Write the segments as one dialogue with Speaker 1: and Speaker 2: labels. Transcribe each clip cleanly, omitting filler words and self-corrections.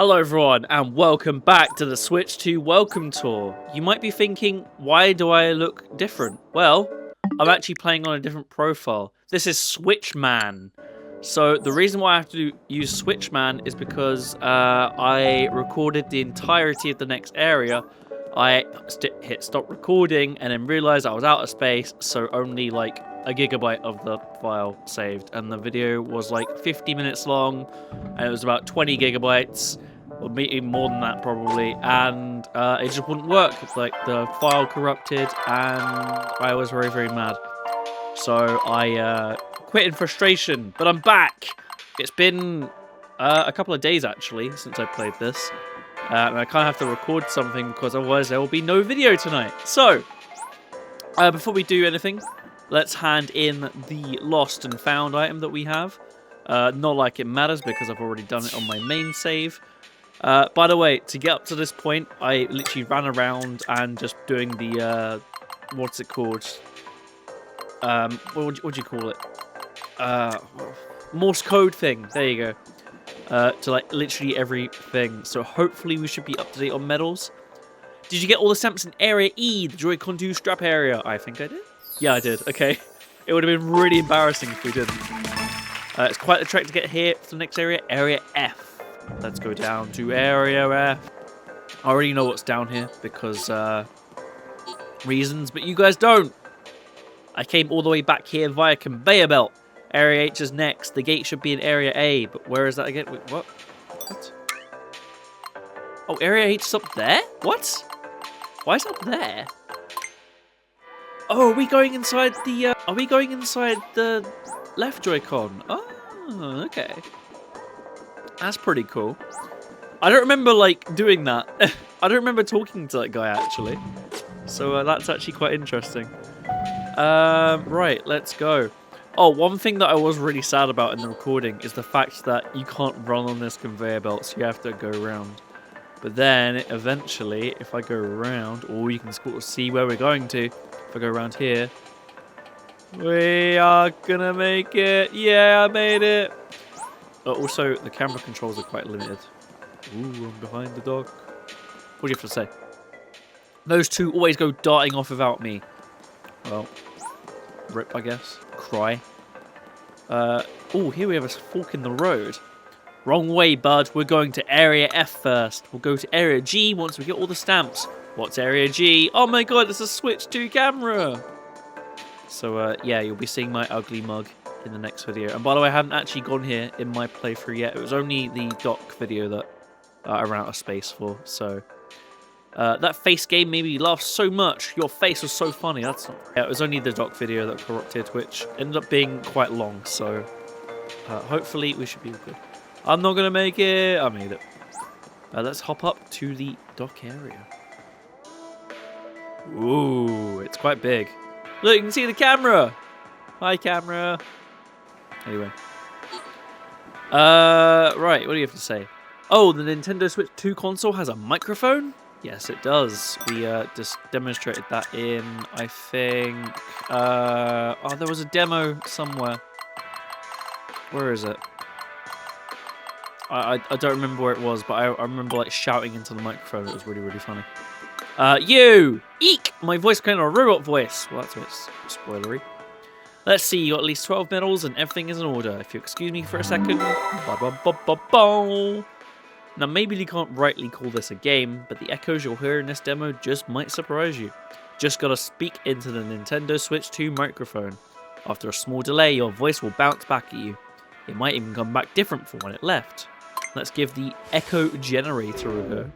Speaker 1: Hello everyone and welcome back to the Switch 2 Welcome Tour. You might be thinking, why do I look different? Well, I'm actually playing on a different profile. This is Switchman. So the reason why I have to use Switchman is because I recorded the entirety of the next area. I hit stop recording and then realized I was out of space, so only like a gigabyte of the file saved, and the video was like 50 minutes long and it was about 20 gigabytes or even more than that probably, and it just wouldn't work. Like the file corrupted and I was very mad, so I quit in frustration. But I'm back. It's been a couple of days actually since I played this, and I kind of have to record something because otherwise there will be no video tonight. So before we do anything, let's hand in the lost and found item that we have. Not like it matters because I've already done it on my main save. By the way, to get up to this point, I literally ran around and just doing the, what's it called? What do you call it? Morse code thing. There you go. To like literally everything. So hopefully we should be up to date on medals. Did you get all the stamps in Area E, the Joy-Con 2 strap area? I think I did. Yeah, I did. Okay. It would have been really embarrassing if we didn't. It's quite the trek to get here to the next area, Area F. Let's go down to Area F. I already know what's down here because reasons, but you guys don't. I came all the way back here via conveyor belt. Area H is next. The gate should be in Area A, but where is that again? Wait, what? What? Oh, Area H is up there? What? Why is it up there? Oh, are we going inside the? Are we going inside the left Joy-Con? Oh, okay. That's pretty cool. I don't remember like doing that. I don't remember talking to that guy actually. So that's actually quite interesting. Right, let's go. Oh, one thing that I was really sad about in the recording is the fact that you can't run on this conveyor belt, so you have to go around. But then eventually, if I go around, or you can sort of see where we're going to. If I go around here, we are gonna make it. Yeah, I made it. Also, the camera controls are quite limited. Ooh, I'm behind the dock. What do you have to say? Those two always go darting off without me. Well, rip, I guess. Cry. Oh, here we have a fork in the road. Wrong way, bud. We're going to Area F first. We'll go to Area G once we get all the stamps. What's Area G? Oh my god, it's a Switch 2 camera! So, yeah, you'll be seeing my ugly mug in the next video. And by the way, I haven't actually gone here in my playthrough yet. It was only the dock video that I ran out of space for. So, that face game made me laugh so much. Your face was so funny. That's not... Yeah, it was only the dock video that corrupted, which ended up being quite long. So, hopefully we should be good. I'm not going to make it. I made it. Let's hop up to the dock area. Ooh, it's quite big. Look, you can see the camera. Hi, camera. Anyway. Right, what do you have to say? Oh, the Nintendo Switch 2 console has a microphone? Yes, it does. We just demonstrated that in, I think... oh, there was a demo somewhere. Where is it? I don't remember where it was, but I remember like shouting into the microphone. It was really funny. You! Eek! My voice kind of a robot voice. Well, that's a bit spoilery. Let's see, you got at least 12 medals and everything is in order. If you excuse me for a second. Now, maybe you can't rightly call this a game, but the echoes you'll hear in this demo just might surprise you. Just gotta speak into the Nintendo Switch 2 microphone. After a small delay, your voice will bounce back at you. It might even come back different from when it left. Let's give the echo generator a go.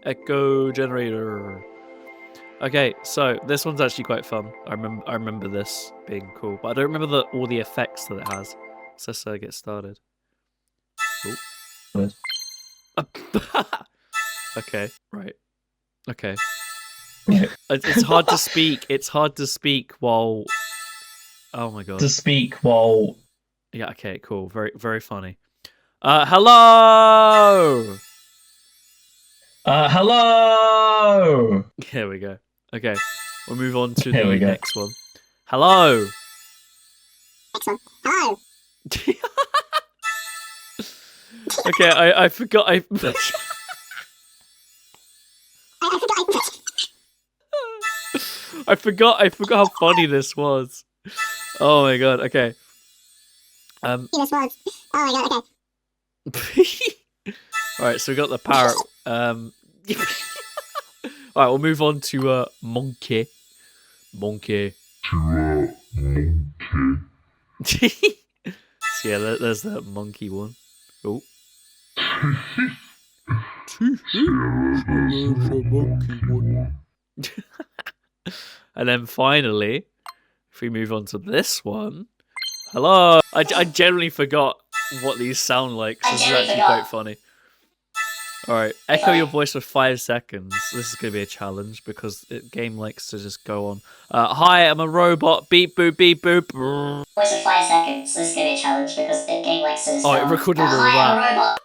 Speaker 1: Echo generator. Okay, so this one's actually quite fun. I remember this being cool, but I don't remember all the effects that it has. So let's get started. Oh. Okay, right. Okay. It's hard to speak. It's hard to speak while. Oh my god.
Speaker 2: To speak while.
Speaker 1: Yeah. Okay. Cool. Very funny. Hello.
Speaker 2: Hello.
Speaker 1: Here we go. Okay, we'll move on to the
Speaker 2: Here we go.
Speaker 1: next one. Hello.
Speaker 3: Next one. Hello.
Speaker 1: Okay, I forgot. I forgot how funny this was. Oh my god. Okay.
Speaker 3: This was. Oh my god. Okay.
Speaker 1: All right, so we got the parrot. All right, we'll move on to monkey. Monkey. So yeah, there's that monkey one. Oh. And then finally, if we move on to this one. Hello. I generally forgot what these sound like, so this is actually quite funny. Alright, echo your voice for 5 seconds. This is going to be a challenge because the game likes to just go on. Hi, I'm a robot. Beep boop, beep boop.
Speaker 3: Voice for 5 seconds. This is going to be a challenge because the game likes to just
Speaker 1: Oh,
Speaker 3: go
Speaker 1: it
Speaker 3: on.
Speaker 1: recorded all
Speaker 3: Hi, I'm a
Speaker 1: that.
Speaker 3: robot.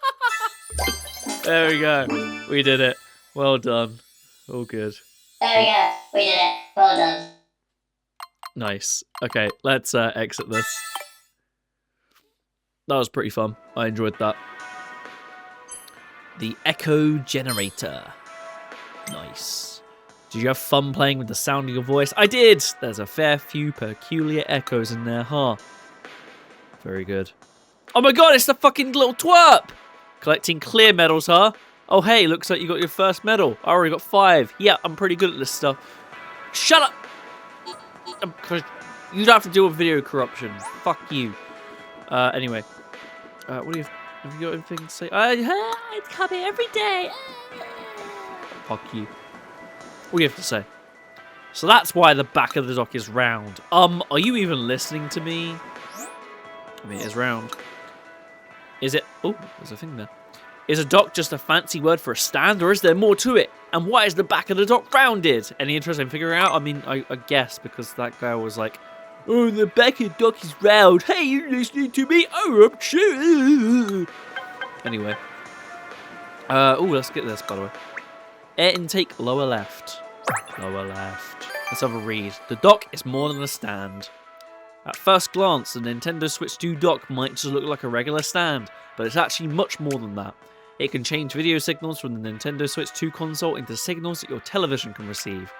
Speaker 1: There we go. We did it. Well done. All good.
Speaker 3: There we go. We did it. Well done.
Speaker 1: Nice. Okay, let's exit this. That was pretty fun. I enjoyed that. The Echo Generator. Nice. Did you have fun playing with the sound of your voice? I did! There's a fair few peculiar echoes in there, huh? Very good. Oh my god, it's the fucking little twerp! Collecting clear medals, huh? Oh hey, looks like you got your first medal. I already got 5. Yeah, I'm pretty good at this stuff. Shut up! You don't have to deal with video corruption. Fuck you. Anyway. What do you have you got anything to say? I come here every day. Fuck you. What do you have to say? So that's why the back of the dock is round. Are you even listening to me? I mean, it is round. Is it? Oh, there's a thing there. Is a dock just a fancy word for a stand, or is there more to it? And why is the back of the dock rounded? Any interest in figuring out? I mean, I guess because that guy was like, oh, the back of the dock is round. Hey, you listening to me? Oh, I'm sure. Anyway. Oh, let's get this, by the way. Air intake, lower left. Lower left. Let's have a read. The dock is more than a stand. At first glance, the Nintendo Switch 2 dock might just look like a regular stand, but it's actually much more than that. It can change video signals from the Nintendo Switch 2 console into signals that your television can receive.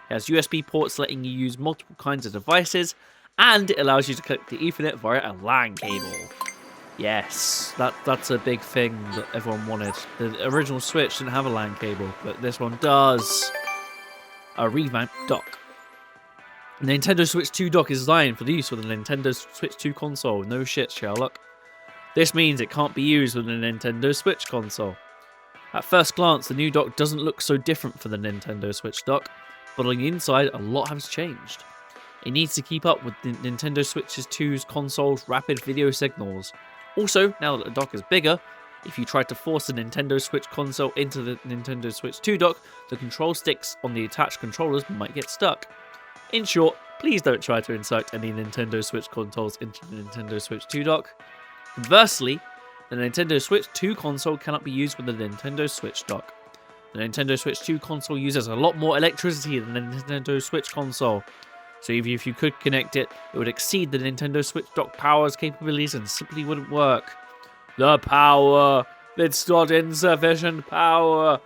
Speaker 1: It has USB ports letting you use multiple kinds of devices, and it allows you to connect to Ethernet via a LAN cable. Yes, that's a big thing that everyone wanted. The original Switch didn't have a LAN cable, but this one does. A revamped dock. The Nintendo Switch 2 dock is designed for the use with the Nintendo Switch 2 console. No shit, Sherlock. This means it can't be used with the Nintendo Switch console. At first glance, the new dock doesn't look so different from the Nintendo Switch dock, but on the inside, a lot has changed. It needs to keep up with the Nintendo Switch 2's console's rapid video signals. Also, now that the dock is bigger, if you try to force the Nintendo Switch console into the Nintendo Switch 2 dock, the control sticks on the attached controllers might get stuck. In short, please don't try to insert any Nintendo Switch consoles into the Nintendo Switch 2 dock. Conversely, the Nintendo Switch 2 console cannot be used with the Nintendo Switch dock. The Nintendo Switch 2 console uses a lot more electricity than the Nintendo Switch console. So if you could connect it, it would exceed the Nintendo Switch dock power's capabilities and simply wouldn't work. The power! It's not insufficient power!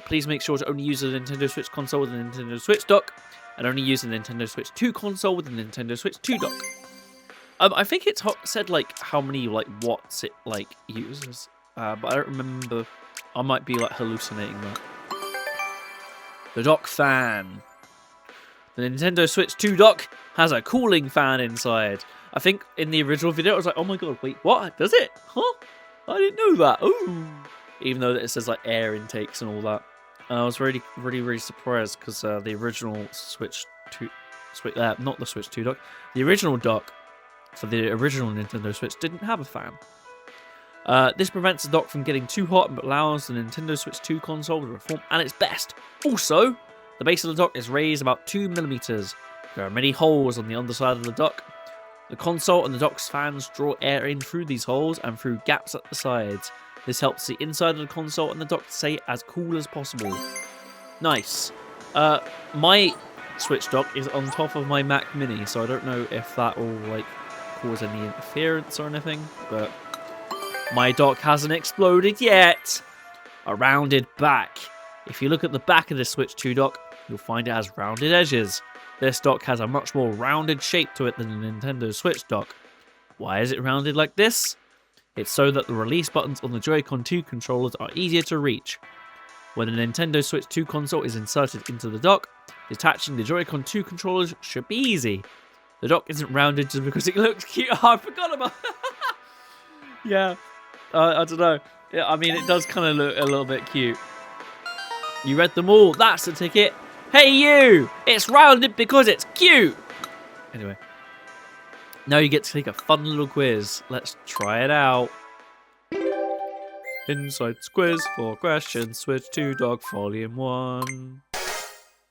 Speaker 1: Please make sure to only use the Nintendo Switch console with the Nintendo Switch dock, and only use the Nintendo Switch 2 console with the Nintendo Switch 2 dock. I think it said like how many like watts it like uses, but I don't remember. I might be like hallucinating that. The dock fan. The Nintendo Switch 2 dock has a cooling fan inside. I think in the original video I was like, oh my god, wait, what? Does it? Huh? I didn't know that. Ooh. Even though it says like air intakes and all that. And I was really surprised because the original Switch 2, not the Switch 2 dock, the original dock for the original Nintendo Switch didn't have a fan. This prevents the dock from getting too hot and allows the Nintendo Switch 2 console to perform at its best. Also, the base of the dock is raised about 2mm. There are many holes on the underside of the dock. The console and the dock's fans draw air in through these holes and through gaps at the sides. This helps the inside of the console and the dock to stay as cool as possible. Nice. My Switch dock is on top of my Mac Mini, so I don't know if that will like cause any interference or anything, but my dock hasn't exploded yet. A rounded back. If you look at the back of the Switch 2 dock, you'll find it has rounded edges. This dock has a much more rounded shape to it than the Nintendo Switch dock. Why is it rounded like this? It's so that the release buttons on the Joy-Con 2 controllers are easier to reach. When a Nintendo Switch 2 console is inserted into the dock, detaching the Joy-Con 2 controllers should be easy. The dock isn't rounded just because it looks cute. Oh, I forgot about Yeah, I don't know. I mean, it does kind of look a little bit cute. You read them all. That's the ticket. Hey, you! It's rounded because it's cute! Anyway. Now you get to take a fun little quiz. Let's try it out. Insights quiz for questions. Switch 2 dock volume 1.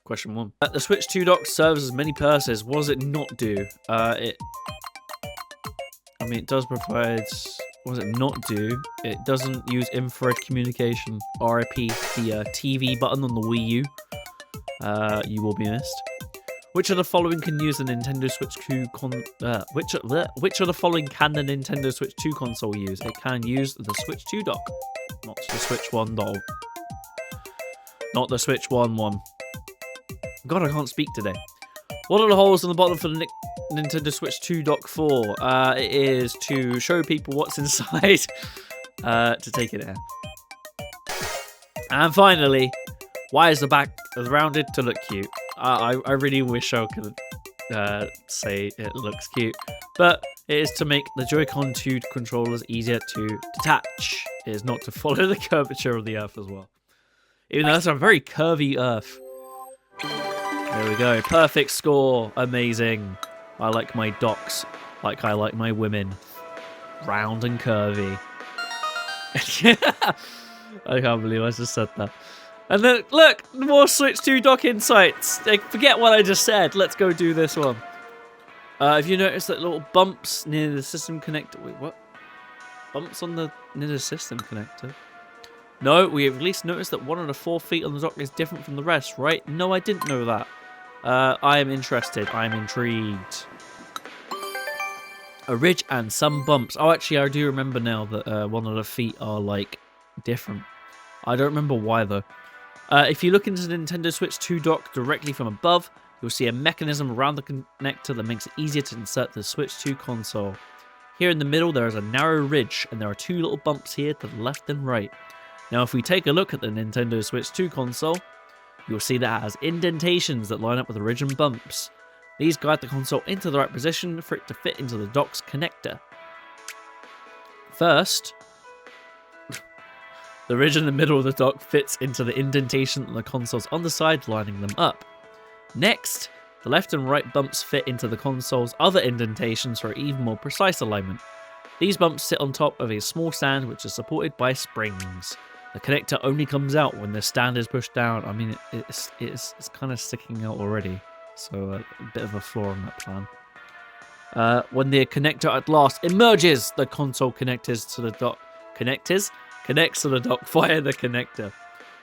Speaker 1: Question 1. The Switch 2 dock serves as many purposes. What does it not do? It does provide... What does it not do? It doesn't use infrared communication. RIP, the TV button on the Wii U. You will be missed. Which of the following can use the Nintendo Switch 2 which of the following can the Nintendo Switch 2 console use? It can use the Switch 2 dock, not the Switch 1 dock. Not the Switch 1 one. God, I can't speak today. What are the holes on the bottom for the Nintendo Switch 2 dock for? It is to show people what's inside, to take it out. And finally, why is the back rounded to look cute? I really wish I could say it looks cute, but it is to make the Joy-Con 2 controllers easier to detach. It is not to follow the curvature of the Earth as well. Even though that's a very curvy Earth. There we go. Perfect score. Amazing. I like my docks like I like my women. Round and curvy. I can't believe I just said that. And then, look, more Switch 2 dock insights. Forget what I just said. Let's go do this one. If you notice that little bumps near the system connector... Wait, what? Bumps near the system connector? No, we have at least noticed that one of the 4 feet on the dock is different from the rest, right? No, I didn't know that. I am interested. I am intrigued. A ridge and some bumps. Oh, actually, I do remember now that one of the feet are, like, different. I don't remember why, though. If you look into the Nintendo Switch 2 dock directly from above, you'll see a mechanism around the connector that makes it easier to insert the Switch 2 console. Here in the middle, there is a narrow ridge, and there are 2 little bumps here to the left and right. Now, if we take a look at the Nintendo Switch 2 console, you'll see that it has indentations that line up with the ridge and bumps. These guide the console into the right position for it to fit into the dock's connector. First, the ridge in the middle of the dock fits into the indentation on the console's underside, lining them up. Next, the left and right bumps fit into the console's other indentations for even more precise alignment. These bumps sit on top of a small stand which is supported by springs. The connector only comes out when the stand is pushed down. I mean, it's kind of sticking out already, so a bit of a flaw on that plan. When the connector at last emerges, the console connects to the dock via the connector.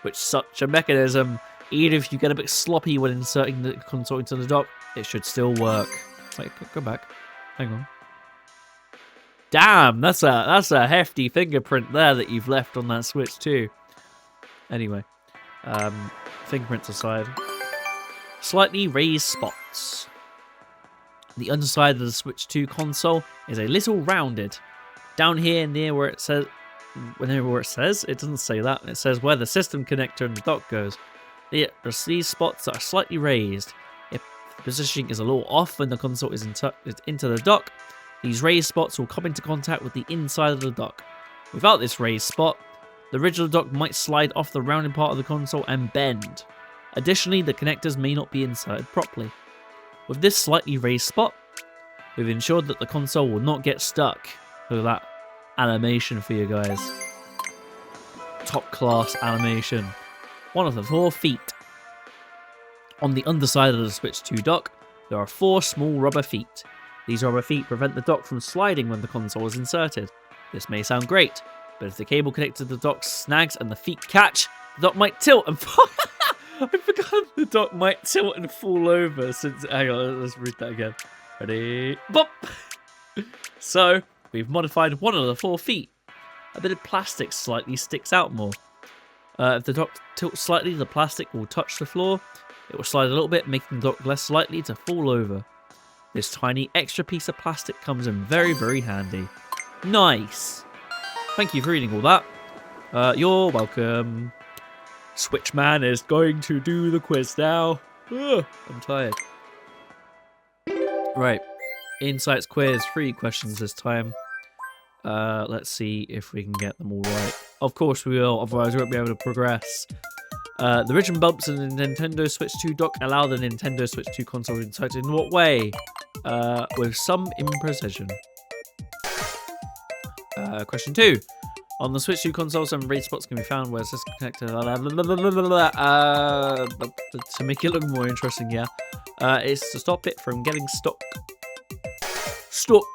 Speaker 1: Which such a mechanism, even if you get a bit sloppy when inserting the console into the dock, it should still work. Wait, go back. Hang on. Damn, that's a hefty fingerprint there that you've left on that Switch 2. Anyway, fingerprints aside. Slightly raised spots. The underside of the Switch 2 console is a little rounded. Down here near where it says, it doesn't say that. It says where the system connector and the dock goes. These spots are slightly raised. If the positioning is a little off when the console is into the dock, these raised spots will come into contact with the inside of the dock. Without this raised spot, the original dock might slide off the rounded part of the console and bend. Additionally, the connectors may not be inserted properly. With this slightly raised spot, we've ensured that the console will not get stuck. Look at that animation for you guys. Top class animation. One of the 4 feet. On the underside of the Switch 2 dock, there are 4 small rubber feet. These rubber feet prevent the dock from sliding when the console is inserted. This may sound great, but if the cable connected to the dock snags and the feet catch, the dock might tilt and fall. I forgot the dock might tilt and fall over since... Hang on, let's read that again. Ready? Bop! So, we've modified one of the 4 feet. A bit of plastic slightly sticks out more. If the dock tilts slightly, the plastic will touch the floor. It will slide a little bit, making the dock less likely to fall over. This tiny extra piece of plastic comes in very, very handy. Nice! Thank you for reading all that. You're welcome. Switchman is going to do the quiz now. Ugh, I'm tired. Right. Insights quiz. 3 questions this time. Let's see if we can get them all right. Of course we will, otherwise we won't be able to progress. The ridge and bumps in the Nintendo Switch 2 dock allow the Nintendo Switch 2 console to insert in what way? With some imprecision. Question 2. On the Switch 2 console, some raid spots can be found where it's disconnected. To make it look more interesting, yeah. It's to stop it from getting stuck. Stuck.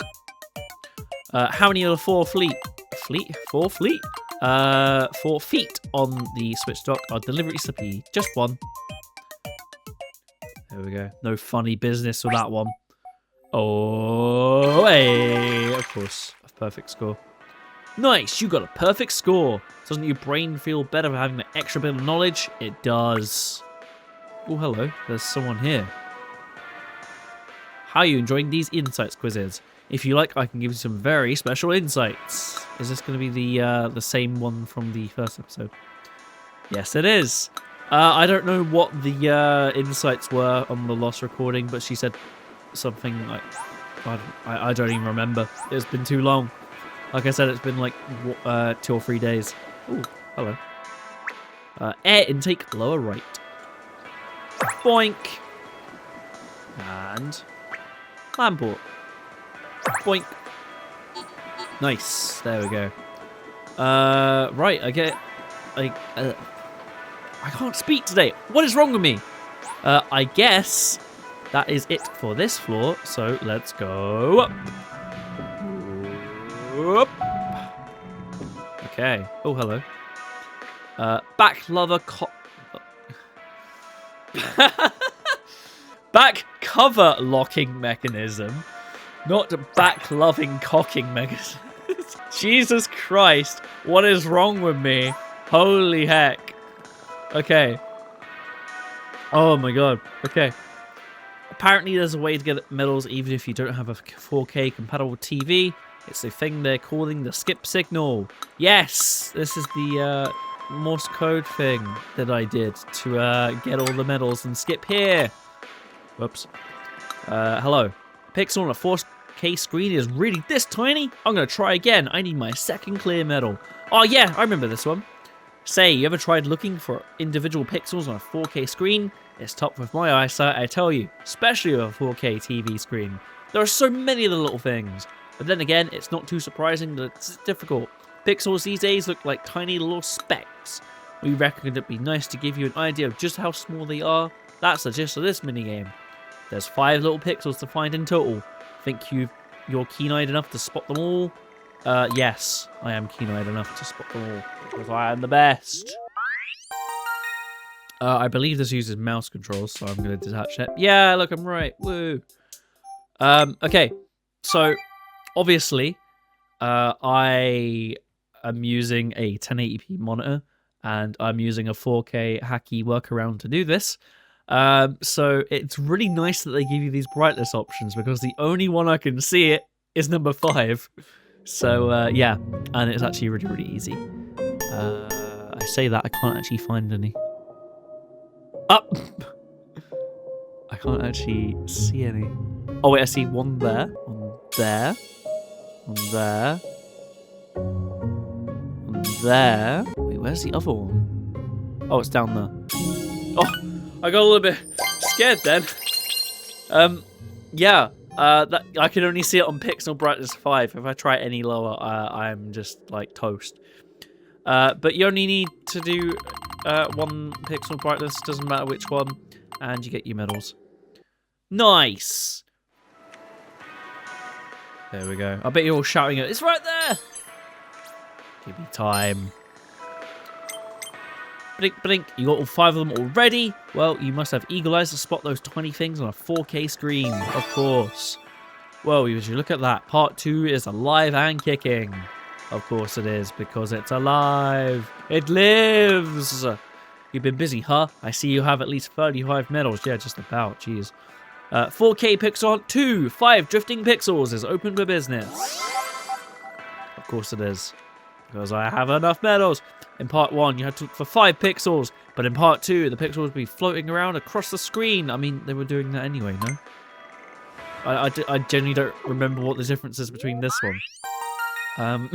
Speaker 1: How many of the 4 feet on the Switch dock are delivery slippy? Just 1. There we go. No funny business with that one. Oh, hey! Of course, a perfect score. Nice, you got a perfect score. Doesn't your brain feel better for having that extra bit of knowledge? It does. Oh, hello. There's someone here. How are you enjoying these insights quizzes? If you like, I can give you some very special insights. Is this going to be the same one from the first episode? Yes, it is. I don't know what the insights were on the lost recording, but she said something like... I don't even remember. It's been too long. Like I said, it's been like 2 or 3 days. Ooh, hello. Air intake, lower right. Boink. And... Lamport. Boink. Nice. There we go. Right, I can't speak today. What is wrong with me? I guess that is it for this floor. So let's go up. Up. Okay. Oh, hello. Back cover locking mechanism. Not back loving cocking mechanism. Jesus Christ. What is wrong with me? Holy heck. Okay. Oh my god. Okay. Apparently there's a way to get medals even if you don't have a 4K compatible TV. It's a thing they're calling the skip signal. Yes! This is the Morse code thing that I did to get all the medals and skip here. Whoops. Hello. Pixel on a 4K screen is really this tiny? I'm going to try again. I need my second clear medal. Oh yeah, I remember this one. Say, you ever tried looking for individual pixels on a 4K screen? It's tough with my eyesight, I tell you. Especially with a 4K TV screen. There are so many of the little things. But then again, it's not too surprising that it's difficult. Pixels these days look like tiny little specks. We reckon it'd be nice to give you an idea of just how small they are. That's the gist of this minigame. There's 5 little pixels to find in total. Think you're keen-eyed enough to spot them all? Yes, I am keen-eyed enough to spot them all. Because I am the best. I believe this uses mouse controls, so I'm going to detach it. Yeah, look, I'm right. Woo. Okay, so... Obviously, I am using a 1080p monitor, and I'm using a 4K hacky workaround to do this. So it's really nice that they give you these brightness options, because the only one I can see it is number 5. So, yeah, and it's actually really, really easy. I say that, I can't actually find any. Up! I can't actually see any. Oh, wait, I see one there, one there. There. There. Wait, where's the other one? Oh, it's down there. Oh, I got a little bit scared then. Yeah. That I can only see it on pixel brightness 5. If I try it any lower, I'm just like toast. But you only need to do 1 pixel brightness. Doesn't matter which one, and you get your medals. Nice. There we go. I bet you're all shouting it. It's right there! Give me time. Blink, blink. You got all 5 of them already? Well, you must have eagle eyes to spot those 20 things on a 4K screen. Of course. Well, would you look at that? Part 2 is alive and kicking. Of course it is, because it's alive. It lives. You've been busy, huh? I see you have at least 35 medals. Yeah, just about. Jeez. 4K Pixel Hunt 2. 5 Drifting Pixels is open for business. Of course it is. Because I have enough medals. In part 1, you had to look for 5 pixels. But in part 2, the pixels would be floating around across the screen. I mean, they were doing that anyway, no? I genuinely don't remember what the difference is between this one.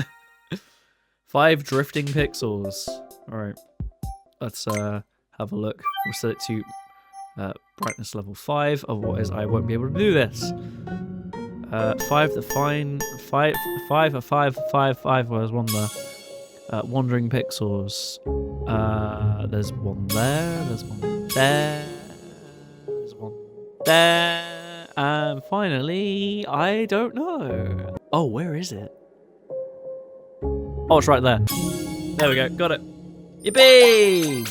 Speaker 1: 5 drifting pixels. Alright. Let's have a look. We'll set it to brightness level 5. Otherwise, I won't be able to do this. 5 to fine. 5. There's one there. Wandering pixels. There's one there. There's one there. There's one there. And finally, I don't know. Oh, where is it? Oh, it's right there. There we go. Got it. Yippee!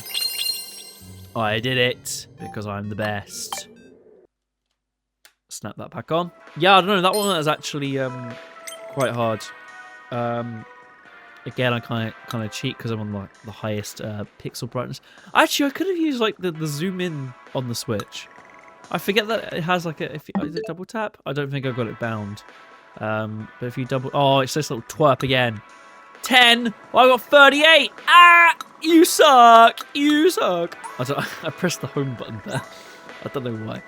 Speaker 1: I did it because I'm the best. Snap that back on. Yeah, I don't know. That one is actually quite hard. Again, I kind of cheat because I'm on like the highest pixel brightness. Actually, I could have used like the zoom in on the Switch. I forget that it has like a. Is it double tap? I don't think I've got it bound. But if you double, oh, it's this little twerp again. 10. Well, I got 38. Ah, you suck. You suck. I pressed the home button there. I don't know why.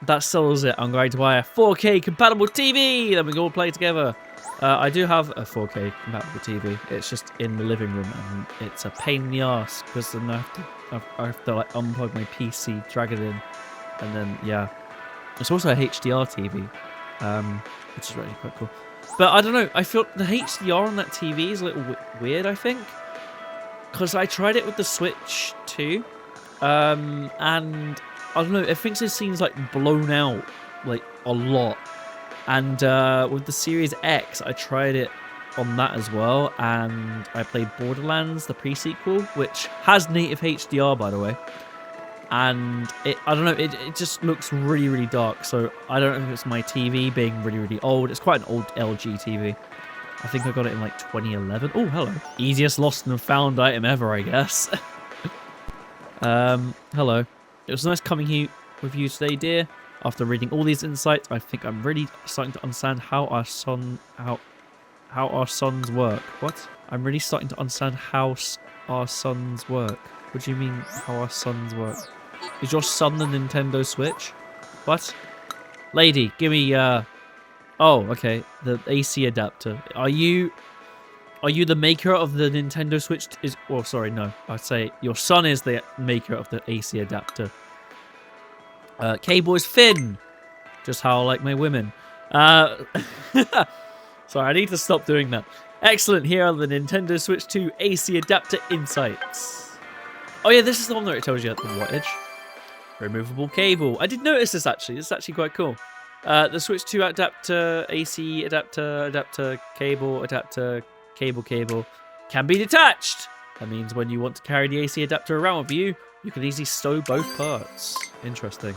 Speaker 1: That settles it. I'm going to buy a 4K compatible TV. Then we can all play together. I do have a 4K compatible TV. It's just in the living room, and it's a pain in the ass because then I have to like unplug my PC, drag it in, and then yeah. It's also a HDR TV, which is really quite cool. But I don't know. I feel the HDR on that TV is a little weird. I think because I tried it with the Switch too, and I don't know. It thinks it seems like blown out like a lot. And with the Series X, I tried it on that as well, and I played Borderlands, the pre-sequel, which has native HDR, by the way. And I don't know, it just looks really, really dark. So I don't know if it's my TV being really, really old. It's quite an old LG TV. I think I got it in like 2011. Oh, hello. Easiest lost and found item ever, I guess. Hello. It was nice coming here with you today, dear. After reading all these insights, I think I'm really starting to understand how our suns work. What? I'm really starting to understand how our suns work. What do you mean, how our suns work? Is your son the Nintendo Switch? What? Lady, give me oh, okay, the AC adapter. Are you the maker of the Nintendo Switch? Oh, sorry, no. I'd say your son is the maker of the AC adapter. K-Boy's Finn. Just how I like my women. Sorry, I need to stop doing that. Excellent, here are the Nintendo Switch 2 AC adapter insights. Oh yeah, this is the one where it tells you the wattage. Removable cable. I did notice this actually. This is actually quite cool. The Switch 2 adapter, AC adapter, cable, cable can be detached. That means when you want to carry the AC adapter around with you, you can easily stow both parts. Interesting.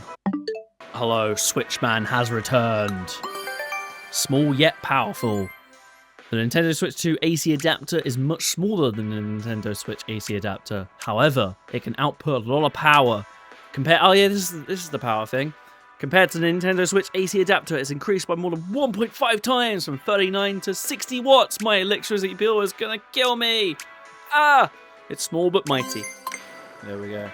Speaker 1: Hello, Switchman has returned. Small yet powerful. The Nintendo Switch 2 AC adapter is much smaller than the Nintendo Switch AC adapter. However, it can output a lot of power. Oh yeah, this is the power thing. Compared to the Nintendo Switch AC adapter, it's increased by more than 1.5 times from 39 to 60 watts. My electricity bill is gonna kill me. Ah! It's small but mighty. There we go.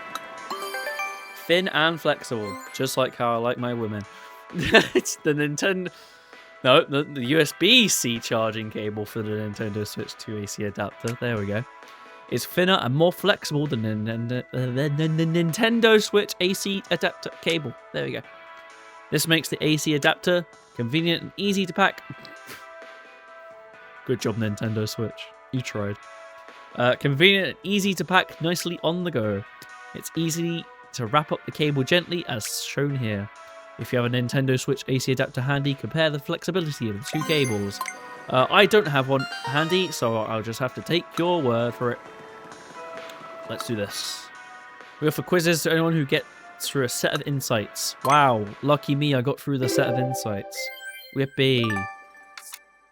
Speaker 1: Thin and flexible, just like how I like my women. It's the Nintendo... No, the USB-C charging cable for the Nintendo Switch 2 AC adapter. There we go. It's thinner and more flexible than the Nintendo Switch AC adapter cable. There we go. This makes the AC adapter convenient and easy to pack. Good job, Nintendo Switch. You tried. Convenient and easy to pack nicely on the go. It's easy to wrap up the cable gently as shown here. If you have a Nintendo Switch AC adapter handy, compare the flexibility of the two cables. I don't have one handy, so I'll just have to take your word for it. Let's do this. We offer quizzes to anyone who gets through a set of insights. Wow, lucky me, I got through the set of insights. Whippy.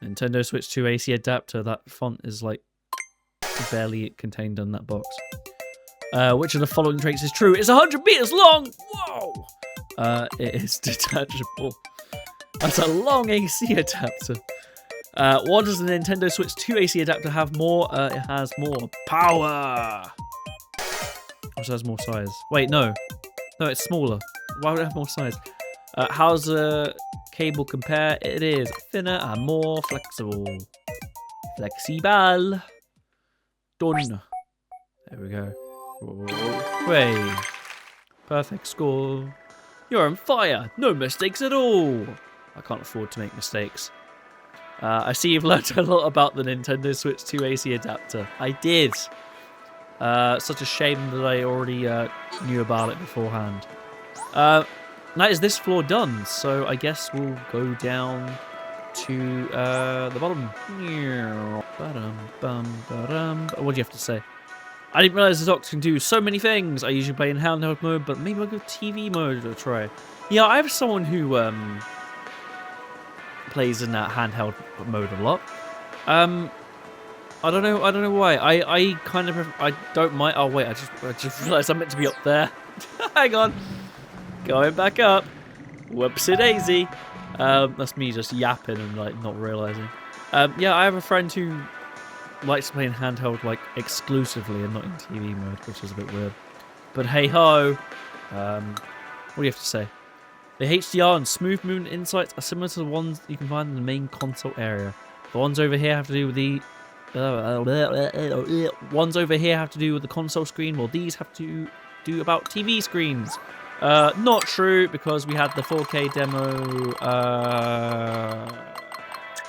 Speaker 1: Nintendo Switch 2 AC adapter. That font is like barely contained in that box. Which of the following traits is true? It's 100 meters long! Whoa! It is detachable. That's a long AC adapter. What does the Nintendo Switch 2 AC adapter have more? It has more power. Also has more size. Wait, no. No, it's smaller. Why would it have more size? How's the cable compare? It is thinner and more flexible. Flexible. Done. There we go. Way. Perfect score. You're on fire. No mistakes at all. I can't afford to make mistakes. I see you've learned a lot about the Nintendo Switch 2 AC adapter. I did. Such a shame that I already knew about it beforehand. Now is this floor done? So I guess we'll go down to the bottom. What do you have to say? I didn't realize the docks can do so many things. I usually play in handheld mode, but maybe I'll go TV mode to try. Yeah, I have someone who plays in that handheld mode a lot. I don't know why. I kind of I don't mind. Oh wait, I just realized I'm meant to be up there. Hang on, going back up. Whoopsie daisy. That's me just yapping and like not realizing. Yeah, I have a friend who likes to play in handheld like exclusively and not in TV mode, which is a bit weird. But hey ho. What do you have to say? The HDR and smooth movement insights are similar to the ones you can find in the main console area. The ones over here have to do with the console screen, while these have to do about TV screens. Not true, because we had the 4K demo.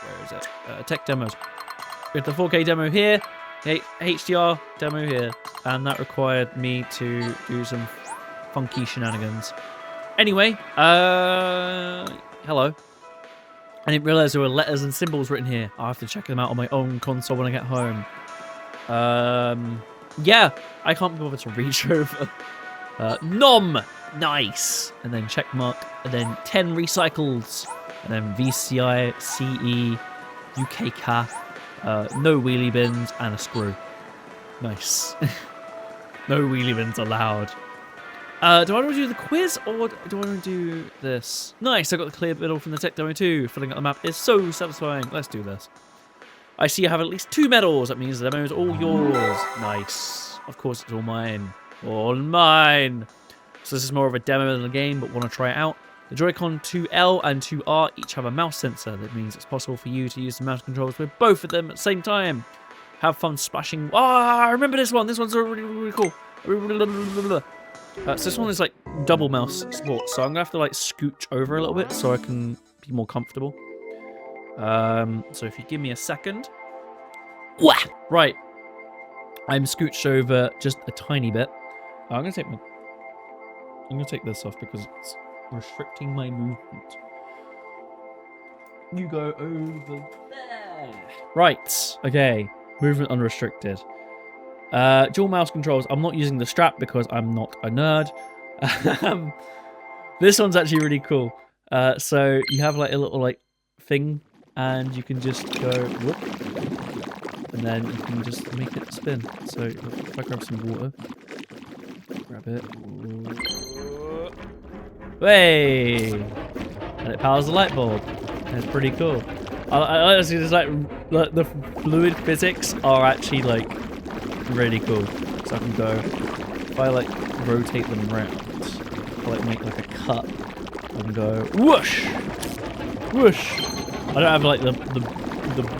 Speaker 1: Where is it? Tech demos. We had the 4K demo here, HDR demo here, and that required me to do some funky shenanigans. Anyway, hello. I didn't realize there were letters and symbols written here. I'll have to check them out on my own console when I get home. Yeah, I can't be bothered to reach over. Nom! Nice! And then check mark. And then 10 recycles. And then VCI, CE, UKCA, no wheelie bins, and a screw. Nice. No wheelie bins allowed. Do I want to do the quiz or do I want to do this? Nice, I got the clear middle from the tech demo too. Filling out the map is so satisfying. Let's do this. I see you have at least 2 medals. That means the demo is all yours. Nice. Of course it's all mine. All mine. So this is more of a demo than a game, but want to try it out. The Joy-Con 2L and 2R each have a mouse sensor. That means it's possible for you to use the mouse controls with both of them at the same time. Have fun splashing. Oh, I remember this one. This one's really, really cool. So this one is like double mouse support, so I'm gonna have to like scooch over a little bit so I can be more comfortable. So if you give me a second. Wah! Right. I'm scooched over just a tiny bit. I'm gonna take this off because it's restricting my movement. You go over there. Right. Okay. Movement unrestricted. Dual mouse controls. I'm not using the strap because I'm not a nerd. This one's actually really cool. So you have like a little like thing, and you can just go whoop, and then you can just make it spin. So if I grab some water, grab it, hey, and it powers the light bulb. It's pretty cool. I honestly just like the fluid physics are actually like really cool. So I can go, if I like rotate them around, if I like make like a cut, I can go whoosh, whoosh. I don't have like the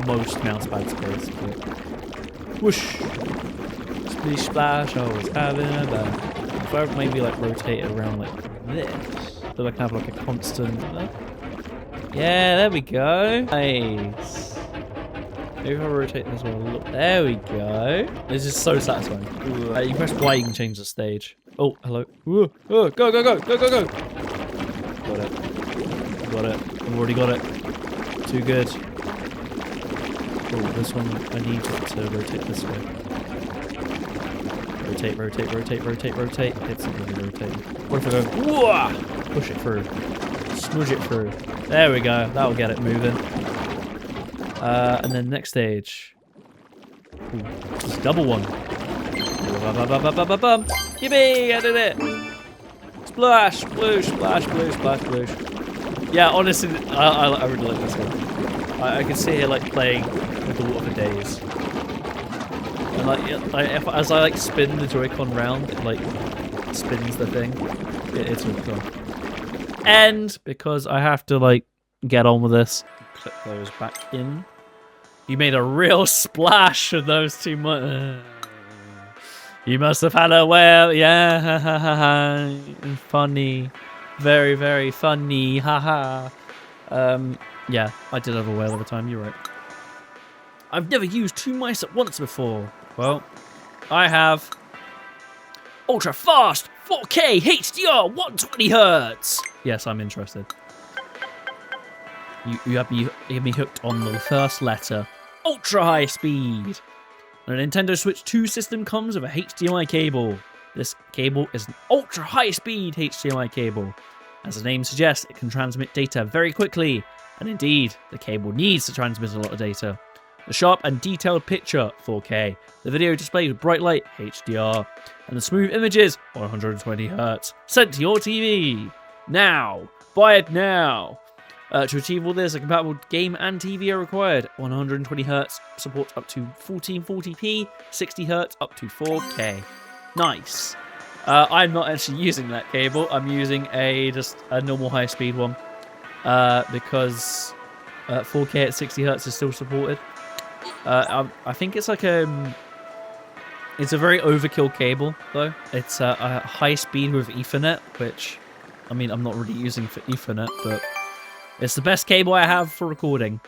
Speaker 1: most mouse pad space, but whoosh, splish splash. I was having a bath. If I maybe like rotate it around like this, so I can have like a constant. Yeah, there we go. Nice. Maybe if I rotate this one a little. There we go. This is so satisfying. You press Y, you can change the stage. Oh, hello. Ooh, go, go, go, go, go, go. Got it. Got it. I've already got it. Too good. Oh, this one, I need it to rotate this way. Rotate, rotate, rotate, rotate, rotate. It's not really rotating. What if I go, whoa! Push it through. Smudge it through. There we go. That'll get it moving. And then next stage. Ooh, it's a double one. Yippee! I did it! Splash! Sploosh! Splash! Sploosh! Splash! Sploosh! Yeah, honestly, I really like this one. I can sit here like playing with the water for days. And as I spin the Joy-Con round, it like spins the thing. It's really cool. And because I have to like get on with this, clip those back in. You made a real splash of those two. You must have had a whale. Yeah, funny, very very funny. Haha. Yeah, I did have a whale of a time. You're right. I've never used two mice at once before. Well, I have. Ultra fast 4K HDR 120 Hz. Yes, I'm interested. You have me hooked on the first letter. Ultra high speed. And a Nintendo Switch 2 system comes with a HDMI cable. This cable is an ultra high speed HDMI cable. As the name suggests, it can transmit data very quickly. And indeed, the cable needs to transmit a lot of data. The sharp and detailed picture, 4K. The video displayed with bright light, HDR. And the smooth images, 120 Hz. Sent to your TV. Now. Buy it now. To achieve all this, a compatible game and TV are required. 120 Hz supports up to 1440p, 60 Hz up to 4K. Nice. I'm not actually using that cable. I'm using just a normal high-speed one because 4K at 60 Hz is still supported. I think it's like it's a very overkill cable though. It's a high speed with Ethernet, which I mean I'm not really using for Ethernet, but it's the best cable I have for recording.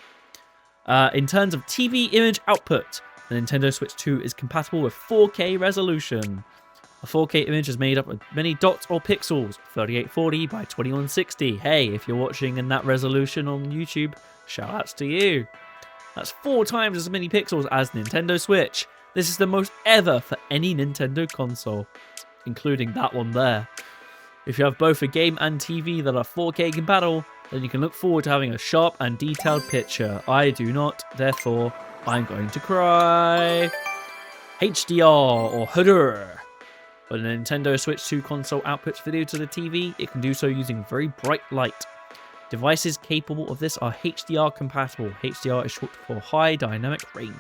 Speaker 1: In terms of TV image output, the Nintendo Switch 2 is compatible with 4K resolution. A 4K image is made up of many dots or pixels, 3840 by 2160. Hey, if you're watching in that resolution on YouTube, shout outs to you. That's 4 times as many pixels as Nintendo Switch. This is the most ever for any Nintendo console, including that one there. If you have both a game and TV that are 4K compatible, then you can look forward to having a sharp and detailed picture. I do not, therefore I'm going to cry. HDR or HDR. When a Nintendo Switch 2 console outputs video to the TV, it can do so using very bright light. Devices capable of this are HDR compatible. HDR is short for High Dynamic Range.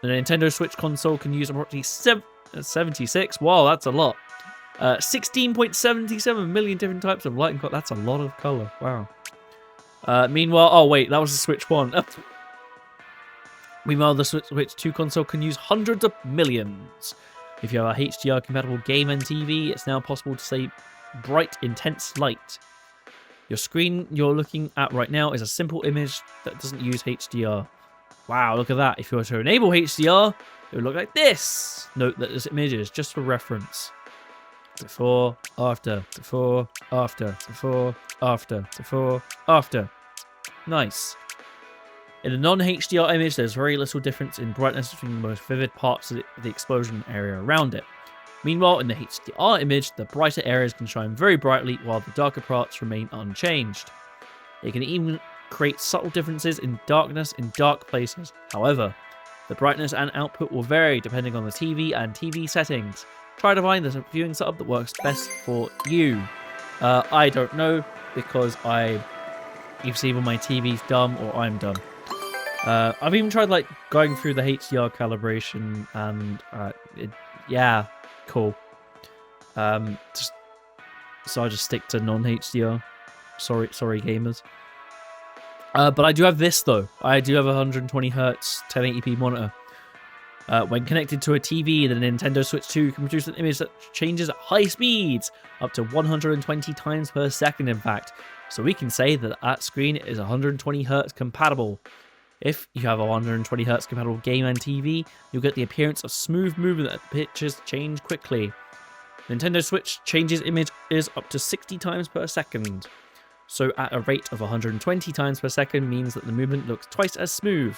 Speaker 1: The Nintendo Switch console can use approximately 76, wow, that's a lot. 16.77 million different types of light and color. That's a lot of color, wow. Meanwhile, oh wait, that was the Switch 1. Meanwhile, the Switch 2 console can use hundreds of millions. If you have a HDR compatible game and TV, it's now possible to say bright, intense light. Your screen you're looking at right now is a simple image that doesn't use HDR. Wow, look at that. If you were to enable HDR, it would look like this. Note that this image is just for reference. Before, after, before, after, before, after, before, after. Nice. In a non-HDR image, there's very little difference in brightness between the most vivid parts of the explosion area around it. Meanwhile, in the HDR image, the brighter areas can shine very brightly while the darker parts remain unchanged. It can even create subtle differences in darkness in dark places. However, the brightness and output will vary depending on the TV and TV settings. Try to find the viewing setup that works best for you. I don't know because you've seen when my TV's dumb or I'm dumb. I've even tried like going through the HDR calibration and yeah, cool. So I just stick to non-HDR. Sorry gamers. But I do have this though. I do have a 120 Hz 1080p monitor. When connected to a TV, the Nintendo Switch 2 can produce an image that changes at high speeds, up to 120 times per second in fact. So we can say that that screen is 120 Hz compatible. If you have a 120 Hz compatible game and TV, you'll get the appearance of smooth movement that pictures change quickly. Nintendo Switch changes images up to 60 times per second. So at a rate of 120 times per second means that the movement looks twice as smooth.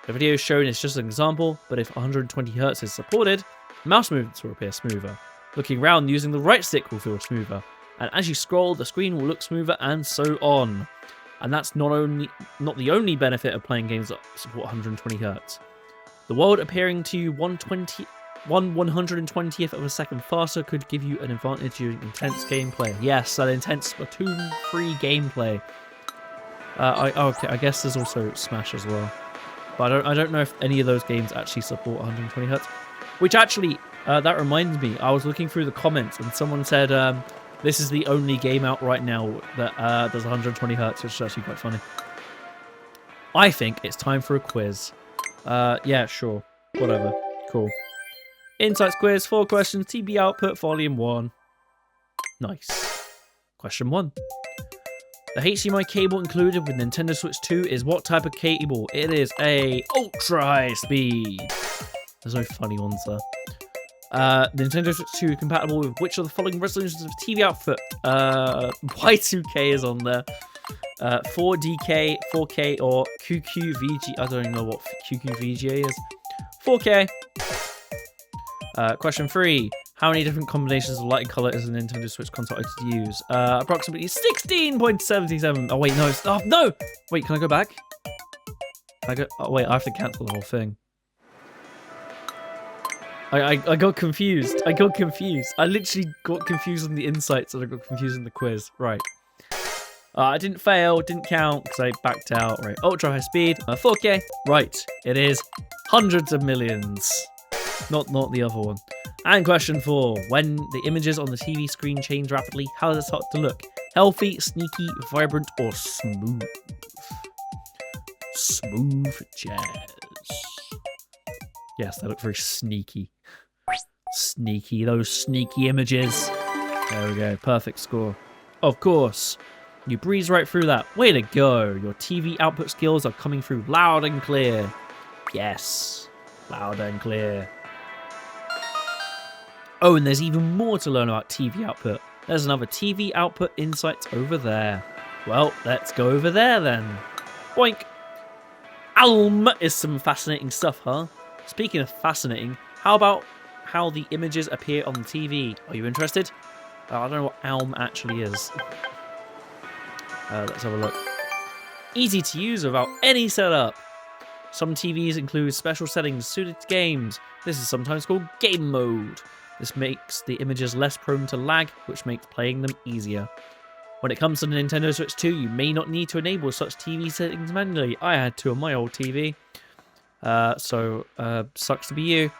Speaker 1: The video shown is just an example, but if 120 Hz is supported, Mouse movements will appear smoother. Looking around using the right stick will feel smoother. And as you scroll, the screen will look smoother, and so on. And that's not the only benefit of playing games that support 120 Hz. The world appearing to you 1/120th of a second faster could give you an advantage during intense gameplay. Yes, that intense Splatoon 3 gameplay. Okay, I guess there's also Smash as well. But I don't know if any of those games actually support 120 Hz. Which actually, that reminds me, I was looking through the comments and someone said this is the only game out right now that does 120 Hz, which is actually quite funny. I think it's time for a quiz. Yeah, sure. Whatever. Cool. Insights quiz, 4 questions, TV output, volume 1. Nice. Question 1. The HDMI cable included with Nintendo Switch 2 is what type of cable? It is a ultra high speed. There's no funny ones there. Nintendo Switch 2 compatible with which of the following resolutions of TV output? Y2K is on there. 4DK, 4K, or QQVGA. I don't even know what QQVGA is. 4K. Question 3. How many different combinations of light and color is a Nintendo Switch console able to use? Approximately 16.77. Oh, wait, no. Oh, no! Wait, can I go back? Can I go? Oh, wait, I have to cancel the whole thing. I got confused. I literally got confused on the insights and I got confused in the quiz. Right. I didn't fail, didn't count because I backed out. Right, ultra high speed, 4K. Right, it is hundreds of millions. Not the other one. And question 4. When the images on the TV screen change rapidly, how does it start to look? Healthy, sneaky, vibrant, or smooth? Smooth jazz. Yes, they look very sneaky. Sneaky, those sneaky images. There we go, perfect score. Of course, you breeze right through that. Way to go. Your TV output skills are coming through loud and clear. Yes, loud and clear. Oh, and there's even more to learn about TV output. There's another TV output insights over there. Well, let's go over there then. Boink. Is some fascinating stuff, huh? Speaking of fascinating, how about how the images appear on the TV? Are you interested? I don't know what Alm actually is. Let's have a look. Easy to use without any setup. Some TVs include special settings suited to games. This is sometimes called game mode. This makes the images less prone to lag, which makes playing them easier. When it comes to the Nintendo Switch 2, you may not need to enable such TV settings manually. I had to on my old TV. So sucks to be you.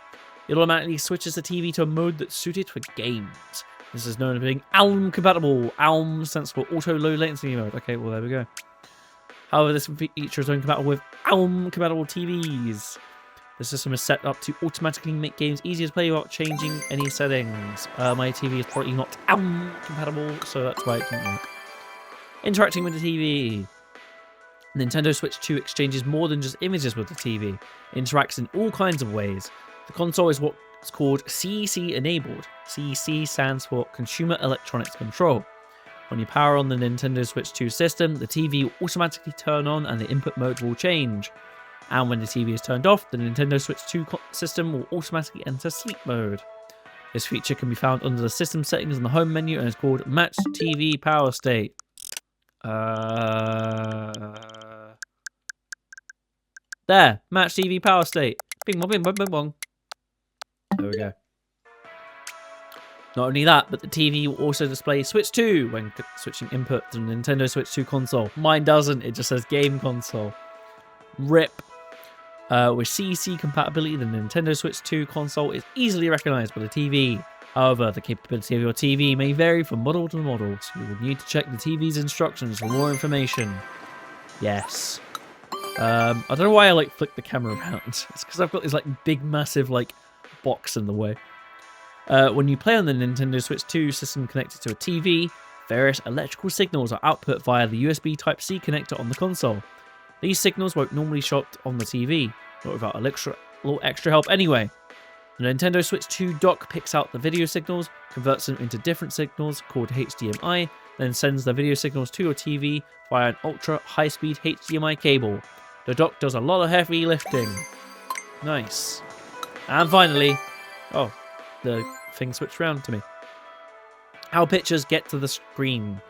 Speaker 1: It automatically switches the TV to a mode that's suited for games. This is known as being ALM compatible. ALM stands for auto low latency mode. Okay, well there we go. However, this feature is only compatible with ALM compatible TVs. The system is set up to automatically make games easier to play without changing any settings. My TV is probably not ALM compatible, so that's why it didn't work. Interacting with the TV. Nintendo Switch 2 exchanges more than just images with the TV. It interacts in all kinds of ways. The console is what's called CEC enabled. CEC stands for Consumer Electronics Control. When you power on the Nintendo Switch 2 system, the TV will automatically turn on and the input mode will change. And when the TV is turned off, the Nintendo Switch 2 system will automatically enter sleep mode. This feature can be found under the system settings in the home menu and is called Match TV Power State. There, Match TV Power State. Bing bong, bing bong, bing bong. There we go. Not only that, but the TV will also display Switch 2 when switching input to the Nintendo Switch 2 console. Mine doesn't, it just says Game Console. RIP. With CEC compatibility, the Nintendo Switch 2 console is easily recognized by the TV. However, the capability of your TV may vary from model to model, so you will need to check the TV's instructions for more information. Yes. I don't know why I flick the camera around. It's because I've got this big massive box in the way. When you play on the Nintendo Switch 2 system connected to a TV, various electrical signals are output via the USB Type-C connector on the console. These signals won't normally show up on the TV, but without a little extra help anyway. The Nintendo Switch 2 dock picks out the video signals, converts them into different signals called HDMI, then sends the video signals to your TV via an ultra high-speed HDMI cable. The dock does a lot of heavy lifting. Nice. And finally, oh, the thing switched around to me. How pictures get to the screen.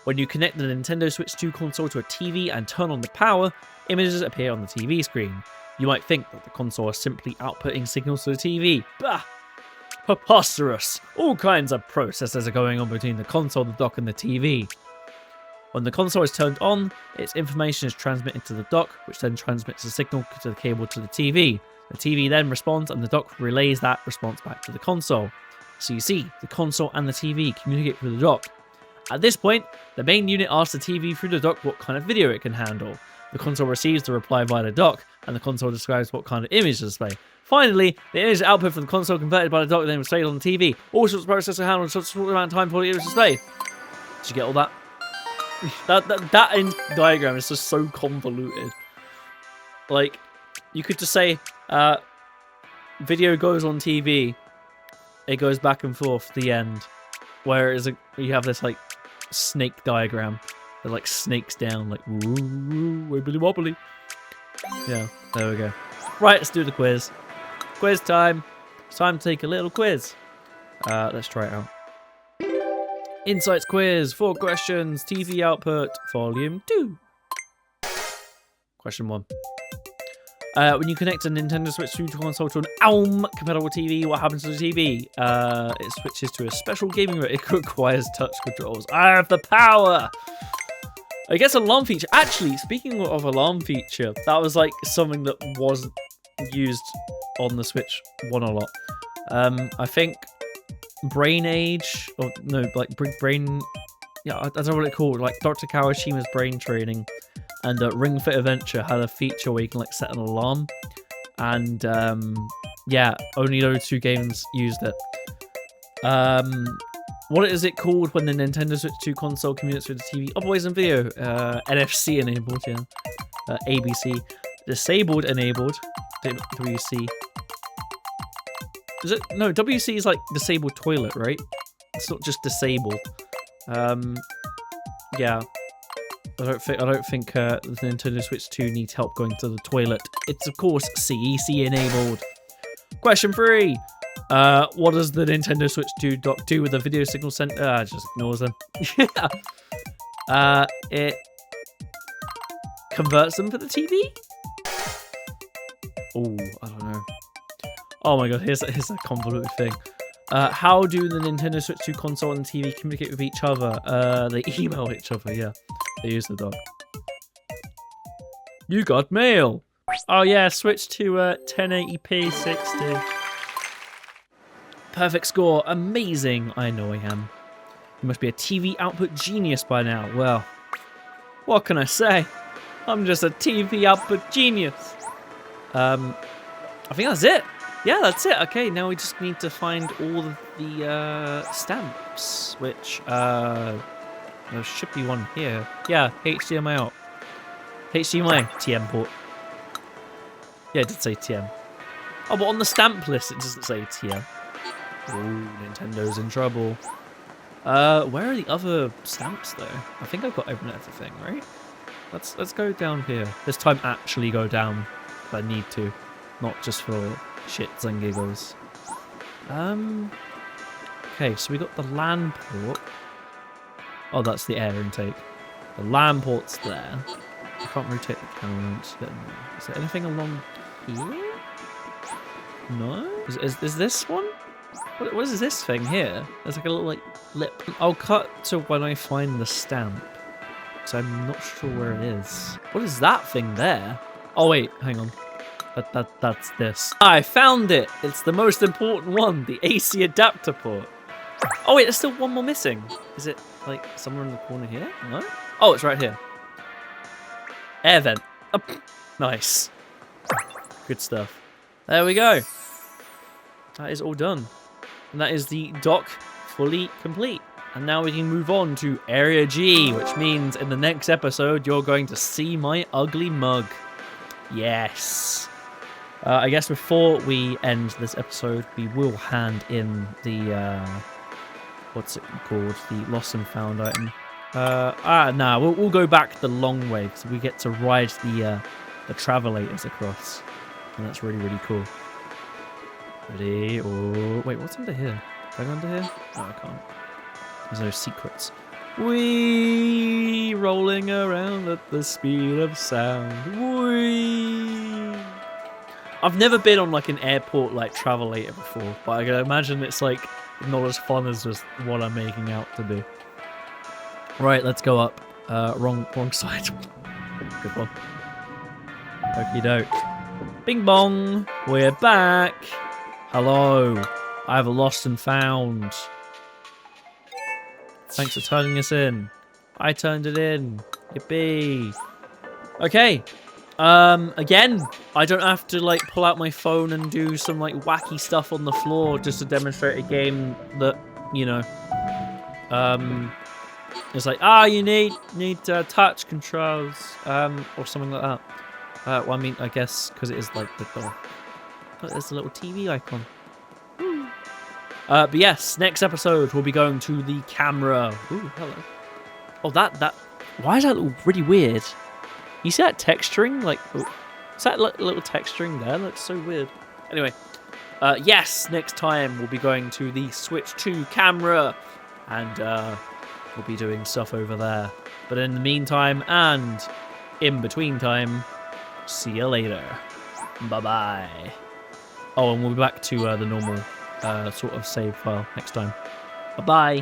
Speaker 1: When you connect the Nintendo Switch 2 console to a TV and turn on the power, images appear on the TV screen. You might think that the console is simply outputting signals to the TV. Bah! Preposterous! All kinds of processes are going on between the console, the dock, and the TV. When the console is turned on, its information is transmitted to the dock, which then transmits the signal to the cable to the TV. The TV then responds, and the dock relays that response back to the console. So you see, the console and the TV communicate through the dock. At this point, the main unit asks the TV through the dock what kind of video it can handle. The console receives the reply via the dock, and the console describes what kind of image to display. Finally, the image output from the console converted by the dock then displayed on the TV. All sorts of processes are handled in such a short amount of time before the image is displayed. Did you get all that? that in diagram is just so convoluted. Like, you could just say, video goes on TV, it goes back and forth to the end, where you have this like snake diagram that like snakes down like woo wibbly wobbly. Yeah, there we go. Right, let's do the quiz. Quiz time. It's time to take a little quiz. Let's try it out. Insights quiz, 4 questions, TV output, volume 2. Question 1. When you connect a Nintendo Switch 2 console to an ALM-compatible TV, what happens to the TV? It switches to a special gaming mode. It requires touch controls. I have the power! I guess alarm feature. Actually, speaking of alarm feature, that was like something that was used on the Switch 1 a lot. I think Brain Age, or no, like Brain... Yeah, I don't know what it's called. Like Dr. Kawashima's Brain Training and Ring Fit Adventure had a feature where you can like set an alarm, and yeah, only those 2 games used it. What is it called when the Nintendo Switch 2 console communicates with the TV? Oh, voice and video. NFC enabled, yeah. ABC. Disabled enabled. WC. Is it? No, WC is like disabled toilet, right? It's not just disabled. Yeah. I don't think the Nintendo Switch 2 needs help going to the toilet. It's of course CEC enabled. Question 3. What does the Nintendo Switch 2 dock do with the video signal sent? Just ignores them. Yeah. It converts them for the TV? Oh, I don't know. Oh my god, here's a convoluted thing. How do the Nintendo Switch 2 console and TV communicate with each other? They email each other, yeah. They use the dock. You got mail! Oh yeah, switch to 1080p 60. Perfect score. Amazing. I know I am. You must be a TV output genius by now. Well, what can I say? I'm just a TV output genius. I think that's it. Yeah, that's it. Okay, now we just need to find all of the stamps, which there should be one here. Yeah, HDMI out. HDMI TM port. Yeah, it did say TM. Oh, but on the stamp list it doesn't say TM. Oh, Nintendo's in trouble. Where are the other stamps though? I think I've got everything, right? Let's go down here. This time actually go down if I need to, not just for shits and giggles. Okay, so we got the LAN port. Oh, that's the air intake. The LAN port's there. I can't rotate the camera. Is there anything along here? No? Is this one? What is this thing here? There's like a little like lip. I'll cut to when I find the stamp, so I'm not sure where it is. What is that thing there? Oh wait, hang on. That's this. I found it. It's the most important one, the AC adapter port. Oh wait, there's still one more missing. Is it like somewhere in the corner here? No? Oh, it's right here. Air vent. Oh, nice. Good stuff. There we go. That is all done. And that is the dock fully complete. And now we can move on to Area G, which means in the next episode, you're going to see my ugly mug. Yes. I guess before we end this episode, we will hand in the, what's it called? The lost and found item. Nah, we'll go back the long way, because we get to ride the Travelators across. And that's really, really cool. Ready? Oh, wait, what's under here? Can I go under here? No, I can't. There's no secrets. Whee! Rolling around at the speed of sound. Whee! I've never been on like an airport like travelator before, but I can imagine it's like not as fun as just what I'm making out to be. Right, let's go up. Wrong side. Good one. Okie doke. Bing bong. We're back. Hello. I have a lost and found. Thanks for turning us in. I turned it in. Yippee. Okay. Again, I don't have to like pull out my phone and do some like wacky stuff on the floor just to demonstrate a game that, you know, it's like, you need touch controls, or something like that. Well, I mean, I guess because it is like the door. But there's a little TV icon. But yes, next episode we'll be going to the camera. Ooh, hello. Oh, that. Why is that look really weird? You see that texturing? Like, is that little texturing there? That's so weird. Anyway, yes, next time we'll be going to the Switch 2 camera, and we'll be doing stuff over there. But in the meantime, and in between time, see you later. Bye-bye. Oh, and we'll be back to the normal sort of save file next time. Bye-bye.